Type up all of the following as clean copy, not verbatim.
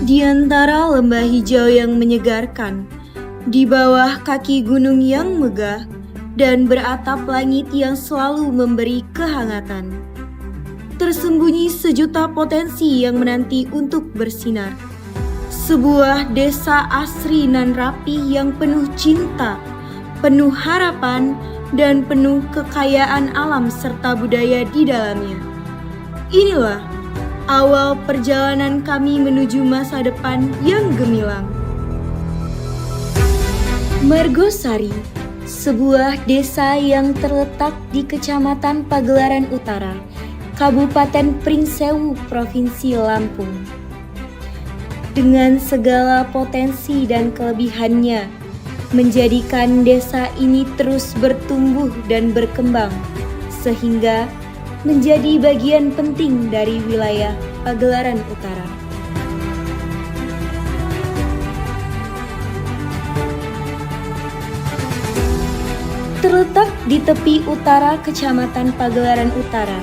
Di antara lembah hijau yang menyegarkan, di bawah kaki gunung yang megah, dan beratap langit yang selalu memberi kehangatan, tersembunyi sejuta potensi yang menanti untuk bersinar. Sebuah desa asri nan rapi yang penuh cinta, penuh harapan, dan penuh kekayaan alam serta budaya di dalamnya. Inilah awal perjalanan kami menuju masa depan yang gemilang. Margosari, sebuah desa yang terletak di Kecamatan Pagelaran Utara, Kabupaten Pringsewu, Provinsi Lampung. Dengan segala potensi dan kelebihannya, menjadikan desa ini terus bertumbuh dan berkembang, sehingga menjadi bagian penting dari wilayah Pagelaran Utara. Terletak di tepi utara Kecamatan Pagelaran Utara,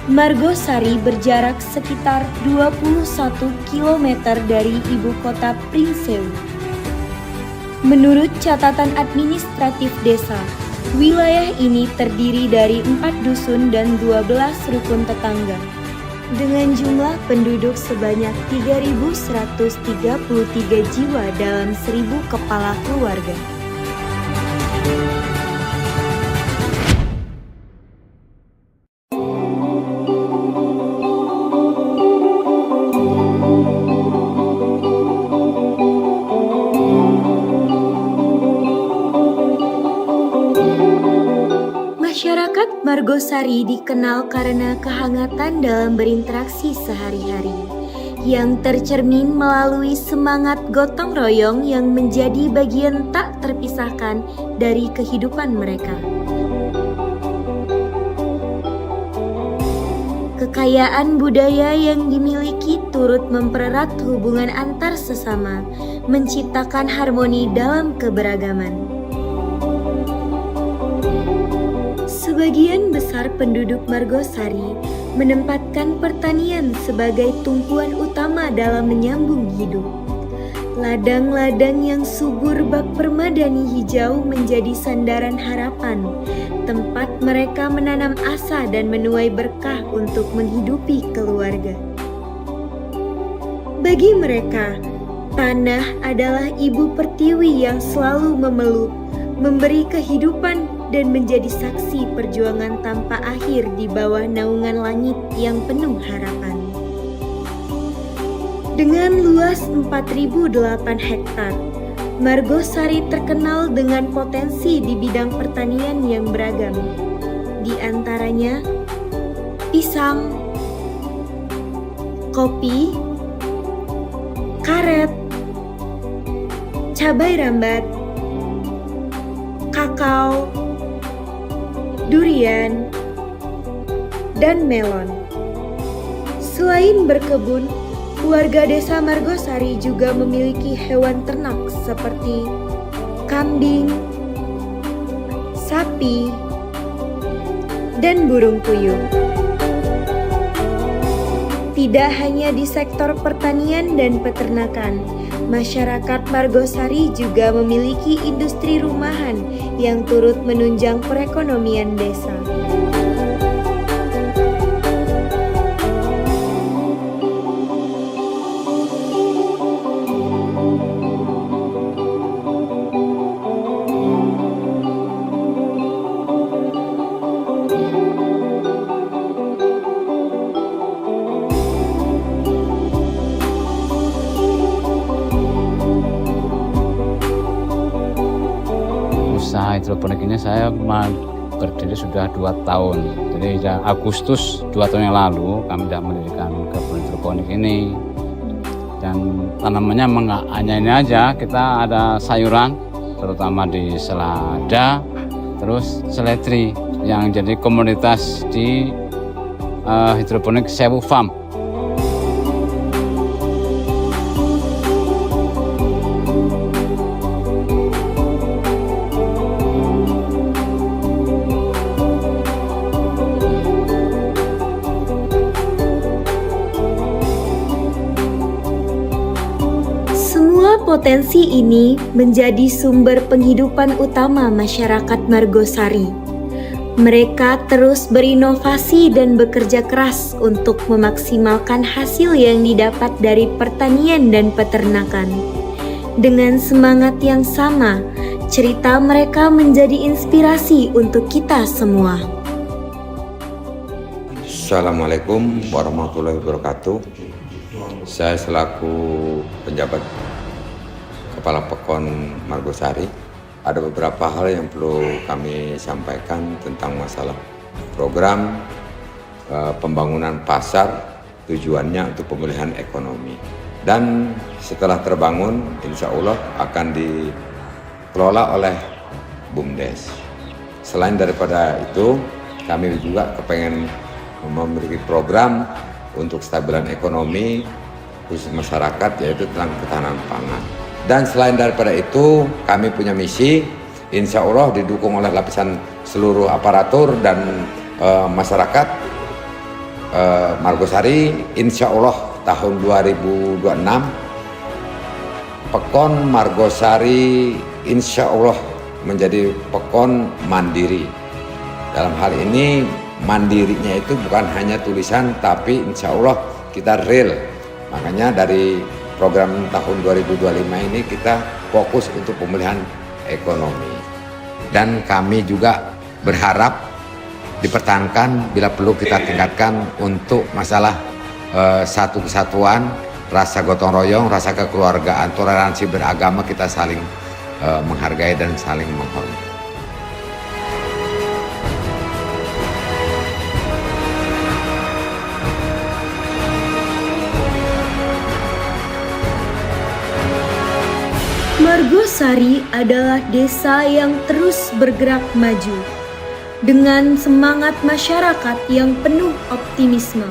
Margosari berjarak sekitar 21 km dari ibu kota Pringsewu. Menurut catatan administratif desa, wilayah ini terdiri dari 4 dusun dan 12 rukun tetangga, dengan jumlah penduduk sebanyak 3.133 jiwa dalam 1.000 kepala keluarga. Masyarakat Margosari dikenal karena kehangatan dalam berinteraksi sehari-hari, yang tercermin melalui semangat gotong royong yang menjadi bagian tak terpisahkan dari kehidupan mereka. Kekayaan budaya yang dimiliki turut mempererat hubungan antar sesama, menciptakan harmoni dalam keberagaman. Sebagian besar penduduk Margosari menempatkan pertanian sebagai tumpuan utama dalam menyambung hidup. Ladang-ladang yang subur bak permadani hijau menjadi sandaran harapan, tempat mereka menanam asa dan menuai berkah untuk menghidupi keluarga. Bagi mereka, tanah adalah ibu pertiwi yang selalu memeluk, memberi kehidupan, dan menjadi saksi perjuangan tanpa akhir di bawah naungan langit yang penuh harapan. Dengan luas 4.008 hektar, Margosari terkenal dengan potensi di bidang pertanian yang beragam. Di antaranya, pisang, kopi, karet, cabai rambat, kakao, durian, dan melon. Selain berkebun, warga desa Margosari juga memiliki hewan ternak seperti kambing, sapi, dan burung puyuh. Tidak hanya di sektor pertanian dan peternakan, masyarakat Margosari juga memiliki industri rumahan yang turut menunjang perekonomian desa. Usaha hidroponik ini saya berdiri sudah 2 tahun. Jadi Agustus 2 tahun yang lalu kami sudah mendirikan kebun hidroponik ini. Dan tanamannya hanya ini aja, kita ada sayuran, terutama di selada, terus seledri yang jadi komoditas di hidroponik Sewu Farm. potensi ini menjadi sumber penghidupan utama masyarakat Margosari. Mereka terus berinovasi dan bekerja keras untuk memaksimalkan hasil yang didapat dari pertanian dan peternakan. Dengan semangat yang sama, cerita mereka menjadi inspirasi untuk kita semua. Assalamualaikum warahmatullahi wabarakatuh. Saya selaku penjabat Kepala Pekon Margosari, ada beberapa hal yang perlu kami sampaikan tentang masalah program pembangunan pasar, tujuannya untuk pemulihan ekonomi. Dan setelah terbangun, insya Allah akan dikelola oleh BUMDes. Selain daripada itu, kami juga kepengen memiliki program untuk stabilan ekonomi khusus masyarakat, yaitu tentang ketahanan pangan. Dan selain daripada itu, kami punya misi, insya Allah didukung oleh lapisan seluruh aparatur dan masyarakat Margosari. Insya Allah tahun 2026 Pekon Margosari insya Allah menjadi pekon mandiri. Dalam hal ini mandirinya itu bukan hanya tulisan, tapi insya Allah kita real. Makanya dari program tahun 2025 ini kita fokus untuk pemulihan ekonomi. Dan kami juga berharap dipertahankan, bila perlu kita tingkatkan untuk masalah satu kesatuan, rasa gotong royong, rasa kekeluargaan, toleransi beragama, kita saling menghargai dan saling menghormati. Margosari adalah desa yang terus bergerak maju dengan semangat masyarakat yang penuh optimisme.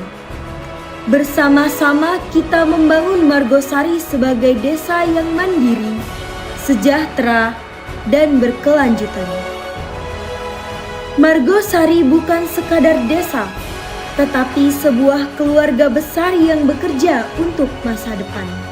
Bersama-sama kita membangun Margosari sebagai desa yang mandiri, sejahtera, dan berkelanjutan. Margosari bukan sekadar desa, tetapi sebuah keluarga besar yang bekerja untuk masa depan.